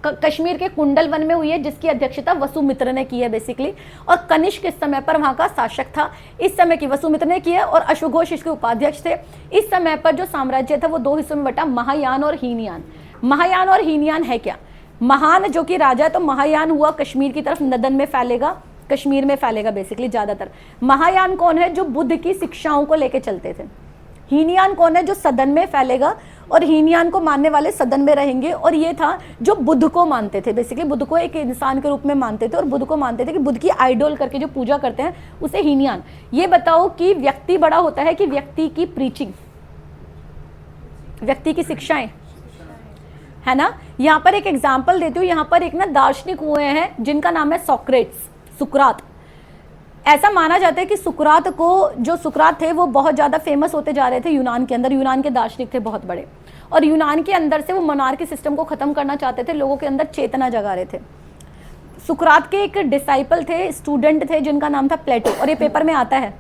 कश्मीर के कुंडल वन में हुई है, जिसकी अध्यक्षता वसुमित्र ने की है बेसिकली। और कनिष्क इस समय पर वहां का शासक था। इस समय की वसुमित्र ने की है और अश्वघोष इसके उपाध्यक्ष थे। इस समय पर जो साम्राज्य था वो 2 हिस्सों में बटा, महायान और हीनयान। महायान और हीनयान है क्या? महान जो कि राजा है, तो महायान हुआ कश्मीर की तरफ, नदन में फैलेगा, कश्मीर में फैलेगा बेसिकली ज्यादातर। महायान कौन है? जो बुद्ध की शिक्षाओं को लेकर चलते थे। हीनयान कौन है? जो सदन में फैलेगा और हीनयान को मानने वाले सदन में रहेंगे। और ये था जो बुद्ध को मानते थे, बेसिकली बुद्ध को एक इंसान के रूप में मानते थे और बुद्ध को मानते थे कि बुद्ध की आइडोल करके जो पूजा करते हैं उसे हीनयान। ये बताओ कि व्यक्ति बड़ा होता है कि व्यक्ति की प्रीचिंग, व्यक्ति की शिक्षाएं, है ना। यहाँ पर एक एग्जाम्पल देती हूँ। यहाँ पर एक ना दार्शनिक हुए हैं जिनका नाम है सोक्रेट्स, सुकरात। ऐसा माना जाता है कि सुकरात को, जो सुकरात थे वो बहुत ज़्यादा फेमस होते जा रहे थे यूनान के अंदर। यूनान के दार्शनिक थे बहुत बड़े और यूनान के अंदर से वो मोनार्की सिस्टम को ख़त्म करना चाहते थे, लोगों के अंदर चेतना जगा रहे थे। सुकरात के एक डिसाइपल थे, स्टूडेंट थे, जिनका नाम था प्लेटो। और ये पेपर में आता है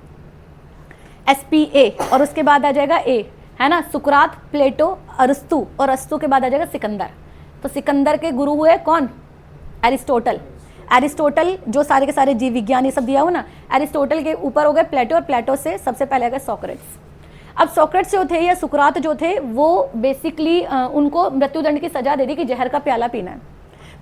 SPA और उसके बाद आ जाएगा A, है ना। सुकरात, प्लेटो, अरस्तु और अरस्तु के बाद आ जाएगा सिकंदर। तो सिकंदर के गुरु हुए कौन? एरिस्टोटल। एरिस्टोटल जो सारे के सारे जीव विज्ञान ये सब दिया हुआ ना, एरिस्टोटल के ऊपर हो गए प्लेटो, और प्लेटो से सबसे पहले आ गए सोक्रेट्स। अब सोक्रेट्स जो थे या सुकरात जो थे वो बेसिकली उनको मृत्युदंड की सजा दे दी कि जहर का प्याला पीना है।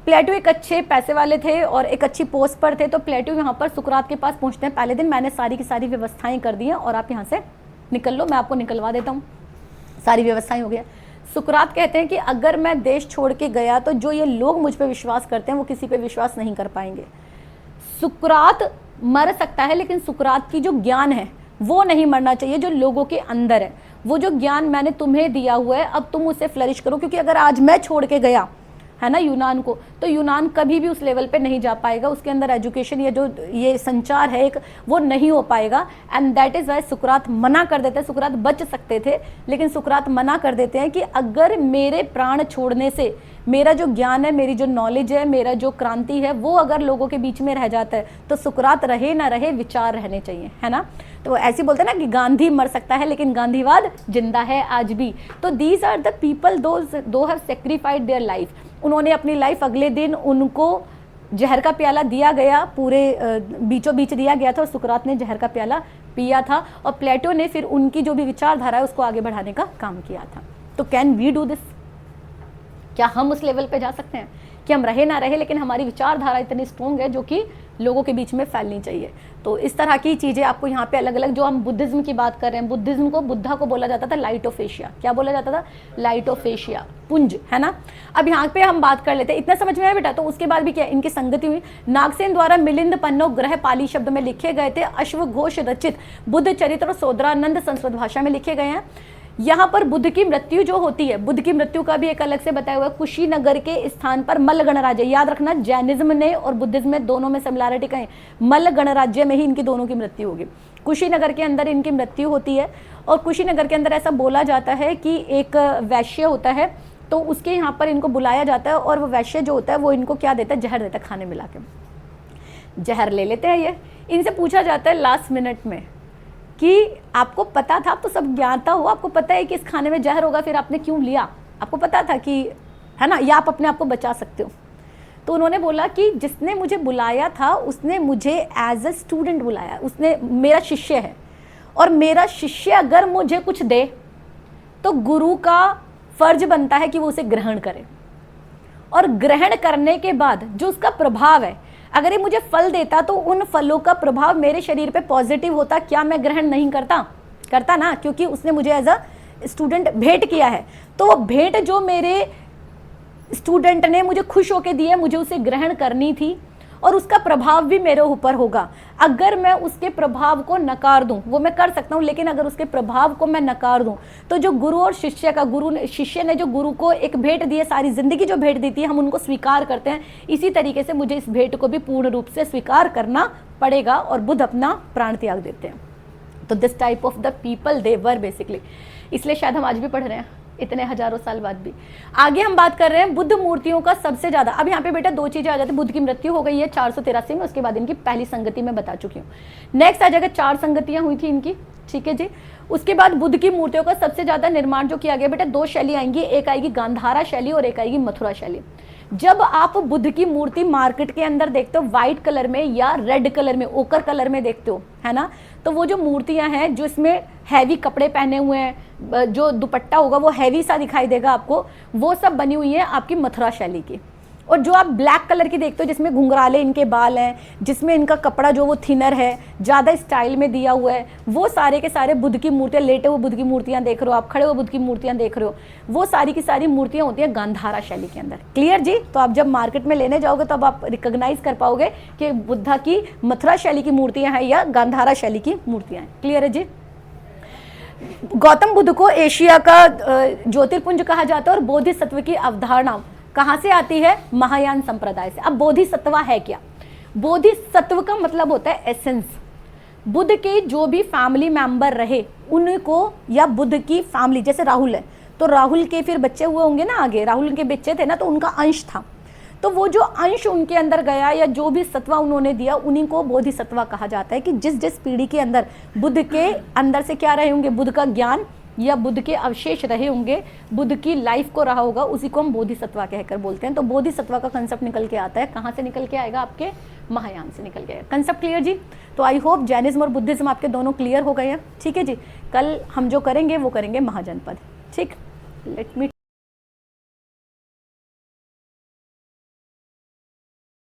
प्लेटो एक अच्छे पैसे वाले थे और एक अच्छी पोस्ट पर थे, तो प्लेटो यहाँ पर सुकरात के पास पहुँचते हैं, पहले दिन मैंने सारी की सारी व्यवस्थाएं कर दी हैं और आप यहाँ से निकल लो, मैं आपको निकलवा देता हूँ, सारी व्यवस्थाएं हो गया। सुकरात कहते हैं कि अगर मैं देश छोड़ के गया तो जो ये लोग मुझ पर विश्वास करते हैं वो किसी पे विश्वास नहीं कर पाएंगे। सुकरात मर सकता है लेकिन सुकरात की जो ज्ञान है वो नहीं मरना चाहिए, जो लोगों के अंदर है। वो जो ज्ञान मैंने तुम्हें दिया हुआ है अब तुम उसे फ्लरिश करो, क्योंकि अगर आज मैं छोड़ के गया है ना यूनान को, तो यूनान कभी भी उस लेवल पे नहीं जा पाएगा, उसके अंदर एजुकेशन या जो ये संचार है एक वो नहीं हो पाएगा। एंड दैट इज़ वाई सुकरात मना कर देते हैं। सुकरात बच सकते थे लेकिन सुकरात मना कर देते हैं कि अगर मेरे प्राण छोड़ने से मेरा जो ज्ञान है, मेरी जो नॉलेज है, मेरा जो क्रांति है वो अगर लोगों के बीच में रह जाता है तो सुकरात रहे ना रहे विचार रहने चाहिए, है ना। तो ऐसे बोलते हैं ना कि गांधी मर सकता है लेकिन गांधीवाद जिंदा है आज भी। तो दीज आर द पीपल दो हैव सेक्रीफाइड देयर लाइफ। उन्होंने अपनी लाइफ, अगले दिन उनको जहर का प्याला दिया गया, पूरे बीचों बीच दिया गया था और सुकरात ने जहर का प्याला पिया था और प्लेटो ने फिर उनकी जो भी विचारधारा है उसको आगे बढ़ाने का काम किया था। तो कैन वी डू दिस? क्या हम उस लेवल पे जा सकते हैं कि हम रहे ना रहे लेकिन हमारी विचारधारा इतनी स्ट्रॉन्ग है जो कि लोगों के बीच में फैलनी चाहिए। तो इस तरह की चीज़ें आपको यहाँ पे अलग अलग, जो हम बुद्धिज्म की बात कर रहे हैं, बुद्धिज्म को, बुद्धा को बोला जाता था लाइट ऑफ एशिया। क्या बोला जाता था? लाइट ऑफ एशिया, पुंज, है ना। अब यहाँ पे हम बात कर लेते हैं, इतना समझ में आया बेटा। तो उसके बाद भी क्या इनकी संगति हुई। नागसेन द्वारा मिलिंद पन्नो ग्रह पाली शब्द में लिखे गए थे, अश्वघोष रचित बुद्ध चरित्र और सोदरानंद संस्कृत भाषा में लिखे गए हैं। यहाँ पर बुद्ध की मृत्यु जो होती है, बुद्ध की मृत्यु का भी एक अलग से बताया हुआ है। कुशीनगर के स्थान पर मल्ल गणराज्य, याद रखना जैनिज्म ने और बुद्धिज्म में दोनों में सिमिलैरिटी कहें, मल्ल गणराज्य में ही इनकी दोनों की मृत्यु होगी। कुशीनगर के अंदर इनकी मृत्यु होती है और कुशीनगर के अंदर ऐसा बोला जाता है कि एक वैश्य होता है तो उसके यहाँ पर इनको बुलाया जाता है और वो वैश्य जो होता है वो इनको क्या देता है? जहर देता है, खाने मिला के जहर ले लेते हैं ये। इनसे पूछा जाता है लास्ट मिनट में कि आपको पता था, आप तो सब ज्ञाता हो, आपको पता है कि इस खाने में जहर होगा, फिर आपने क्यों लिया? आपको पता था कि, है ना, या आप अपने आप को बचा सकते हो? तो उन्होंने बोला कि जिसने मुझे बुलाया था उसने मुझे एज अ स्टूडेंट बुलाया, उसने, मेरा शिष्य है और मेरा शिष्य अगर मुझे कुछ दे तो गुरु का फर्ज बनता है कि वो उसे ग्रहण करे और ग्रहण करने के बाद जो उसका प्रभाव है, अगर ये मुझे फल देता तो उन फलों का प्रभाव मेरे शरीर पे पॉजिटिव होता। क्या मैं ग्रहण नहीं करता ना, क्योंकि उसने मुझे एज अ स्टूडेंट भेंट किया है। तो वो भेंट जो मेरे स्टूडेंट ने मुझे खुश होकर दी है, मुझे उसे ग्रहण करनी थी और उसका प्रभाव भी मेरे ऊपर होगा। अगर मैं उसके प्रभाव को नकार दूं, वो मैं कर सकता हूं, लेकिन अगर उसके प्रभाव को मैं नकार दूं तो जो गुरु और शिष्य का, शिष्य ने जो गुरु को एक भेंट दी है, सारी जिंदगी जो भेंट दी थी, हम उनको स्वीकार करते हैं। इसी तरीके से मुझे इस भेंट को भी पूर्ण रूप से स्वीकार करना पड़ेगा और बुद्ध अपना प्राण त्याग देते हैं। तो this type of the people they were basically, इसलिए शायद हम आज भी पढ़ रहे हैं इतने हजारों साल बाद भी। आगे हम बात कर रहे हैं बुद्ध मूर्तियों का सबसे ज्यादा। अब यहाँ पे बेटा दो चीजें आ जाती हैं। बुद्ध की मृत्यु हो गई है 483 में, उसके बाद इनकी पहली संगति में बता चुकी हूँ। नेक्स्ट आ जाएगा 4 संगतियां हुई थी इनकी, ठीक है जी। उसके बाद बुद्ध की मूर्तियों का सबसे ज्यादा निर्माण जो किया गया बेटा, 2 शैली आएंगी, एक आएगी गांधारा शैली और एक आएगी मथुरा शैली। जब आप बुद्ध की मूर्ति मार्केट के अंदर देखते हो व्हाइट कलर में या रेड कलर में, ओकर कलर में देखते हो, है ना, तो वो जो मूर्तियां हैं जो इसमें हैवी कपड़े पहने हुए हैं, जो दुपट्टा होगा वो हैवी सा दिखाई देगा आपको, वो सब बनी हुई है आपकी मथुरा शैली की। और जो आप ब्लैक कलर की देखते हो जिसमें घुंघराले इनके बाल हैं, जिसमें इनका कपड़ा जो वो थिनर है, ज़्यादा स्टाइल में दिया हुआ है, वो सारे के सारे बुद्ध की मूर्तियाँ, लेटे हुए बुद्ध की मूर्तियाँ देख रहे हो आप, खड़े हुए बुद्ध की मूर्तियाँ देख रहे हो, वो सारी की सारी मूर्तियाँ होती हैं गांधारा शैली के अंदर। क्लियर जी? तो आप जब मार्केट में लेने जाओगे तो अब आप रिकॉग्नाइज कर पाओगे कि बुद्धा की मथुरा शैली की मूर्तियाँ हैं या गांधारा शैली की मूर्तियाँ हैं। क्लियर है जी? गौतम बुद्ध को एशिया का ज्योतिर्पुंज कहा जाता है और बोधिसत्व की अवधारणा कहाँ से आती है? महायान संप्रदाय से। अब बोधिसत्व है क्या? बोधिसत्व का मतलब होता है एसेंस। बुद्ध के जो भी फैमिली मेंबर रहे उनको, या बुद्ध की फैमिली, जैसे राहुल है तो राहुल के फिर बच्चे हुए होंगे ना, आगे राहुल के बच्चे थे ना, तो उनका अंश था, तो वो जो अंश उनके अंदर गया या जो भी सत्वा उन्होंने दिया उन्हीं को बोधिसत्व कहा जाता है। कि जिस जिस पीढ़ी के अंदर बुद्ध के अंदर से क्या रहे होंगे, बुद्ध का ज्ञान या बुद्ध के अवशेष रहे होंगे, बुद्ध की लाइफ को रहा होगा, उसी को हम बोधिसत्वा कहकर बोलते हैं। तो बोधिसत्वा का कंसेप्ट निकल के आता है, कहाँ से निकल के आएगा, आपके महायान से निकल के आएगा। कंसेप्ट क्लियर जी? तो आई होप जैनिज्म और बुद्धिज्म आपके दोनों क्लियर हो गए हैं। ठीक है जी, कल हम जो करेंगे वो करेंगे महाजनपद। ठीक, लेट मी